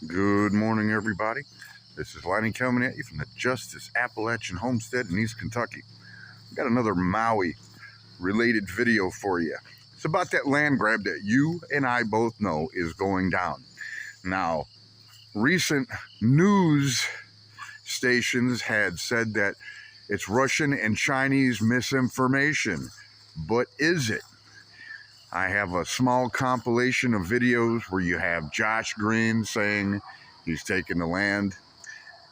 Good morning, everybody. This is Lonnie coming at you from the Justice Appalachian Homestead in East Kentucky. We've got another Maui related video for you. It's about that land grab that you and I both know is going down. Now, recent news stations had said that it's Russian and Chinese misinformation, but is it? I have a small compilation of videos where you have Josh Green saying he's taking the land.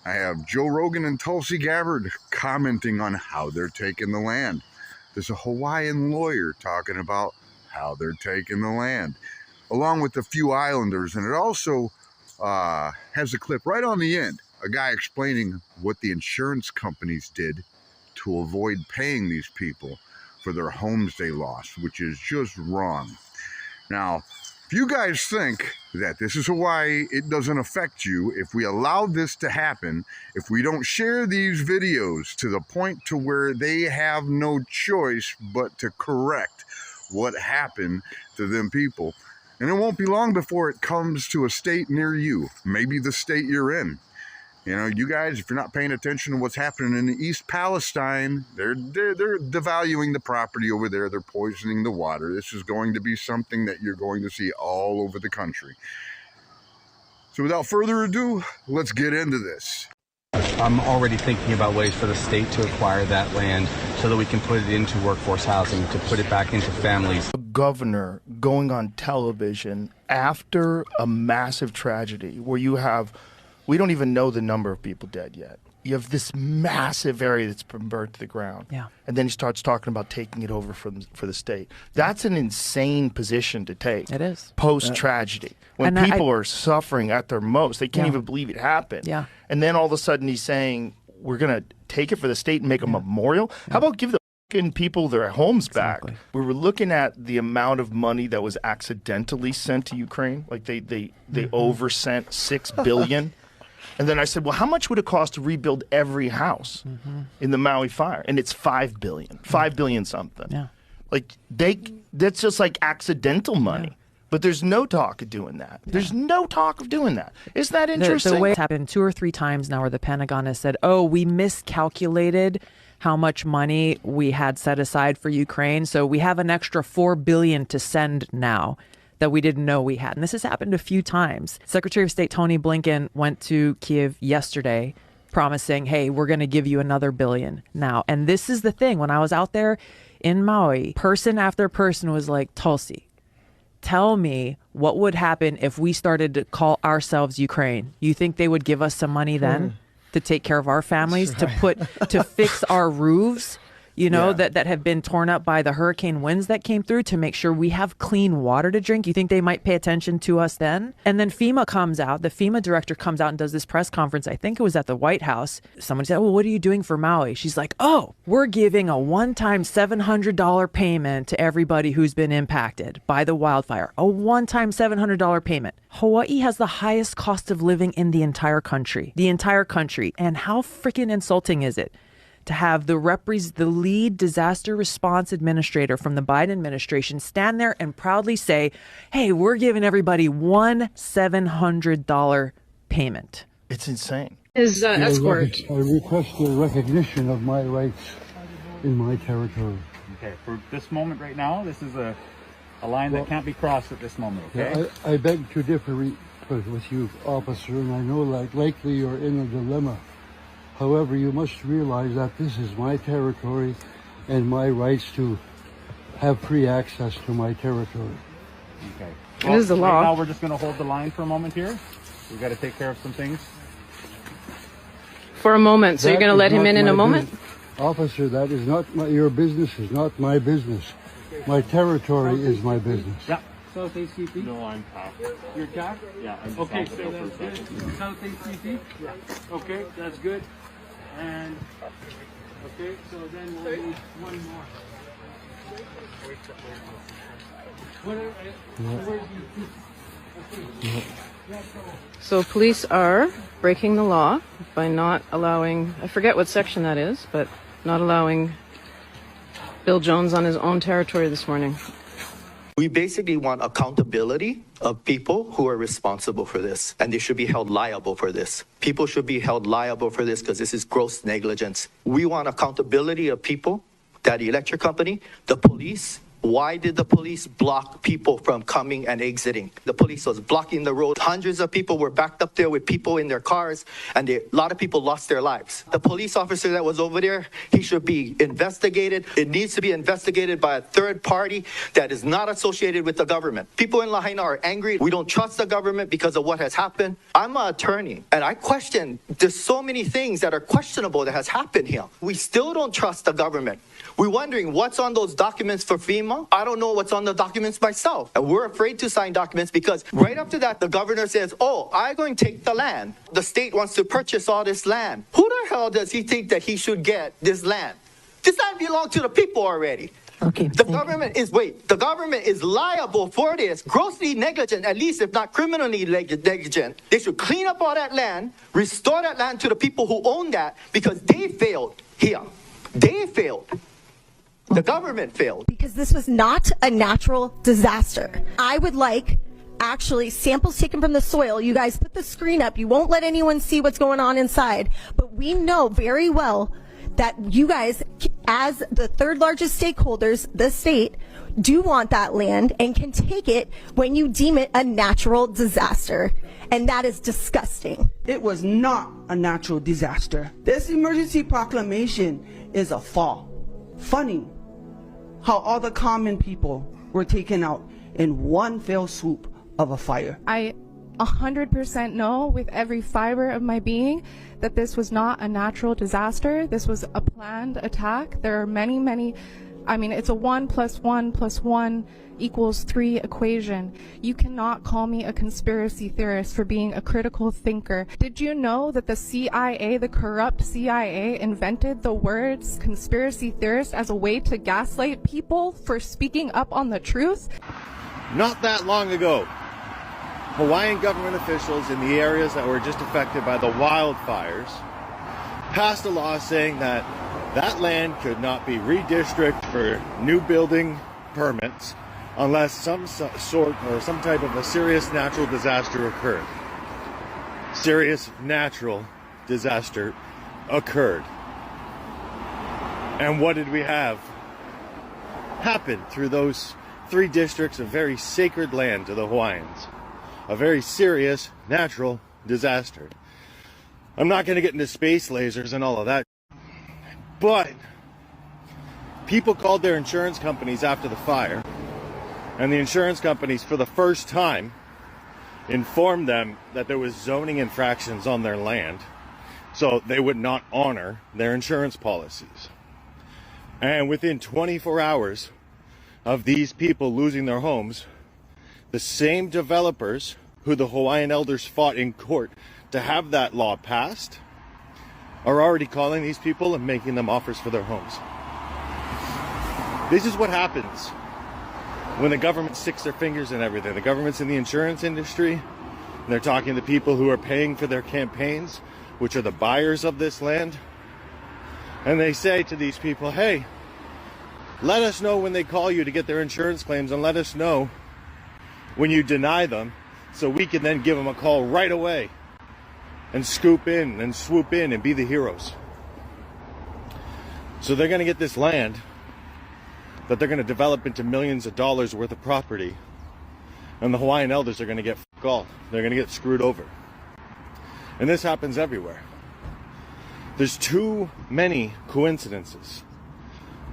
I have Joe Rogan and Tulsi Gabbard commenting on how they're taking the land. There's a Hawaiian lawyer talking about how they're taking the land, along with a few islanders. And it also has a clip right on the end, a guy explaining what the insurance companies did to avoid paying these people for their homes they lost, which is just wrong. Now, if you guys think that this is Hawaii, it doesn't affect you, if we allow this to happen, if we don't share these videos to the point to where they have no choice but to correct what happened to them people, and it won't be long before it comes to a state near you, maybe the state you're in. You know, you guys, if you're not paying attention to what's happening in the East Palestine, they're devaluing the property over there. They're poisoning the water. This is going to be something that you're going to see all over the country. So without further ado, let's get into this. I'm already thinking about ways for the state to acquire that land so that we can put it into workforce housing, to put it back into families. A governor going on television after a massive tragedy where you have, we don't even know the number of people dead yet. You have this massive area that's been burnt to the ground. Yeah. And then he starts talking about taking it over for the state. That's an insane position to take. It is. Post-tragedy. When And people are suffering at their most, they can't even believe it happened. Yeah. And then all of a sudden he's saying, we're going to take it for the state and make a memorial? How about give the fucking people their homes back? We were looking at the amount of money that was accidentally sent to Ukraine. Like they oversent $6 billion. And then I said, well, how much would it cost to rebuild every house in the Maui fire? And it's $5 billion, $5 billion something. Yeah. Like that's just like accidental money. Yeah. But there's no talk of doing that. Yeah. There's no talk of doing that. Isn't that interesting? The way it's happened 2 or 3 times now where the Pentagon has said, oh, we miscalculated how much money we had set aside for Ukraine. So we have an extra $4 billion to send now that we didn't know we had. And this has happened a few times. Secretary of State Tony Blinken went to Kiev yesterday promising, hey, we're going to give you another $1 billion now. And this is the thing. When I was out there in Maui, person after person was like, Tulsi, tell me what would happen if we started to call ourselves Ukraine. You think they would give us some money then to take care of our families, to fix our roofs? You know, that have been torn up by the hurricane winds that came through, to make sure we have clean water to drink. You think they might pay attention to us then? And then FEMA comes out, the FEMA director comes out and does this press conference. I think it was at the White House. Someone said, well, what are you doing for Maui? She's like, oh, we're giving a one-time $700 payment to everybody who's been impacted by the wildfire. A one-time $700 payment. Hawaii has the highest cost of living in the entire country. And how freaking insulting is it to have the lead disaster response administrator from the Biden administration stand there and proudly say, hey, we're giving everybody one $700 payment. It's insane. His escort. I request the recognition of my rights in my territory. Okay, for this moment right now, this is a line that can't be crossed at this moment, okay? Yeah, I beg to differ with you, officer, and I know likely you're in a dilemma. However, you must realize that this is my territory and my rights to have free access to my territory. Okay. Well, it is the law. Right now we're just going to hold the line for a moment here. We've got to take care of some things. For a moment. So you're going to let him in a moment? Officer, that is not your business, is not my business. My territory is my business. Yeah. South ACP? No, I'm CAF. You're CAF? Yeah. Okay, so that's good. South ACP? Yeah. Okay, that's good. And, okay, so then we'll need one more. So police are breaking the law by not allowing, I forget what section that is, but not allowing Bill Jones on his own territory this morning. We basically want accountability of people who are responsible for this, and they should be held liable for this. People should be held liable for this because this is gross negligence. We want accountability of people, that electric company, the police. Why did the police block people from coming and exiting? The police was blocking the road. Hundreds of people were backed up there with people in their cars, and a lot of people lost their lives. The police officer that was over there, he should be investigated. It needs to be investigated by a third party that is not associated with the government. People in Lahaina are angry. We don't trust the government because of what has happened. I'm an attorney, and I question, there's so many things that are questionable that has happened here. We still don't trust the government. We're wondering what's on those documents for FEMA. I don't know what's on the documents myself. And we're afraid to sign documents because right after that, the governor says, oh, I'm going to take the land. The state wants to purchase all this land. Who the hell does he think that he should get this land? This land belongs to the people already. Okay. The government is liable for this, grossly negligent, at least if not criminally negligent. They should clean up all that land, restore that land to the people who own that because they failed here. They failed. The government failed. Because this was not a natural disaster. I would like actually samples taken from the soil. You guys put the screen up. You won't let anyone see what's going on inside. But we know very well that you guys, as the third largest stakeholders, the state, do want that land and can take it when you deem it a natural disaster. And that is disgusting. It was not a natural disaster. This emergency proclamation is a fall. Funny how all the common people were taken out in one fell swoop of a fire. I 100% know with every fiber of my being that this was not a natural disaster. This was a planned attack. There are many, it's a 1 + 1 + 1 = 3 equation. You cannot call me a conspiracy theorist for being a critical thinker. Did you know that the CIA, the corrupt CIA, invented the words conspiracy theorist as a way to gaslight people for speaking up on the truth? Not that long ago, Hawaiian government officials in the areas that were just affected by the wildfires passed a law saying that that land could not be redistricted for new building permits unless some sort or some type of a serious natural disaster occurred. Serious natural disaster occurred. And what did we have happen through those 3 districts of very sacred land to the Hawaiians? A very serious natural disaster. I'm not going to get into space lasers and all of that, but people called their insurance companies after the fire, and the insurance companies for the first time informed them that there was zoning infractions on their land, so they would not honor their insurance policies. And within 24 hours of these people losing their homes, the same developers who the Hawaiian elders fought in court to have that law passed are already calling these people and making them offers for their homes. This is what happens when the government sticks their fingers in everything. The government's in the insurance industry, and they're talking to people who are paying for their campaigns, which are the buyers of this land. And they say to these people, hey, let us know when they call you to get their insurance claims, and let us know when you deny them, so we can then give them a call right away and scoop in and swoop in and be the heroes. So they're going to get this land that they're going to develop into millions of dollars worth of property, and the Hawaiian elders are going to get f*** all. They're going to get screwed over. And this happens everywhere. There's too many coincidences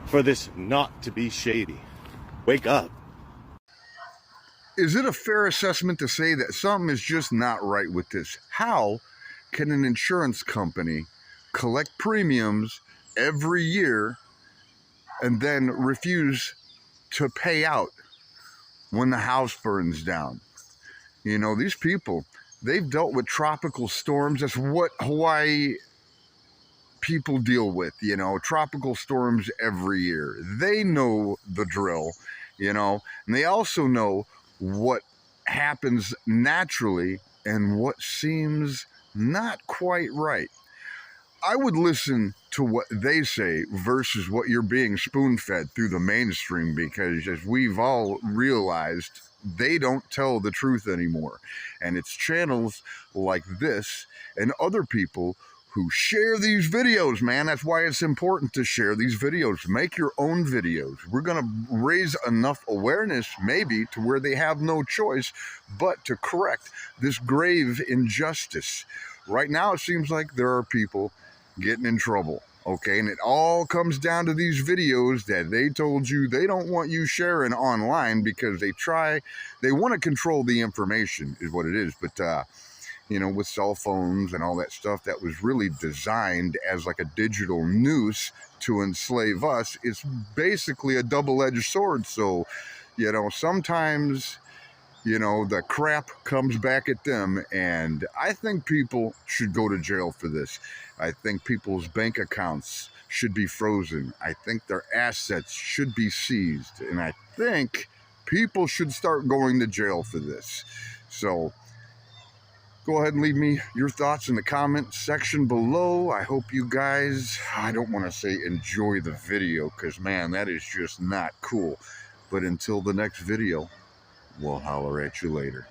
for this not to be shady. Wake up. Is it a fair assessment to say that something is just not right with this? How can an insurance company collect premiums every year and then refuse to pay out when the house burns down? You know, these people, they've dealt with tropical storms. That's what Hawaii people deal with, you know, tropical storms every year. They know the drill, you know, and they also know what happens naturally and what seems not quite right. I would listen to what they say versus what you're being spoon-fed through the mainstream, because as we've all realized, they don't tell the truth anymore. And it's channels like this and other people who share these videos, man. That's why it's important to share these videos. Make your own videos. We're going to raise enough awareness, maybe, to where they have no choice but to correct this grave injustice. Right now, it seems like there are people getting in trouble, okay? And it all comes down to these videos that they told you they don't want you sharing online, because they want to control the information is what it is. But you know, with cell phones and all that stuff that was really designed as like a digital noose to enslave us, it's basically a double-edged sword. So, you know, sometimes, you know, the crap comes back at them, and I think people should go to jail for this. I think people's bank accounts should be frozen. I think their assets should be seized, and I think people should start going to jail for this. So go ahead and leave me your thoughts in the comment section below. I hope you guys, I don't want to say enjoy the video, because man, that is just not cool. But until the next video, we'll holler at you later.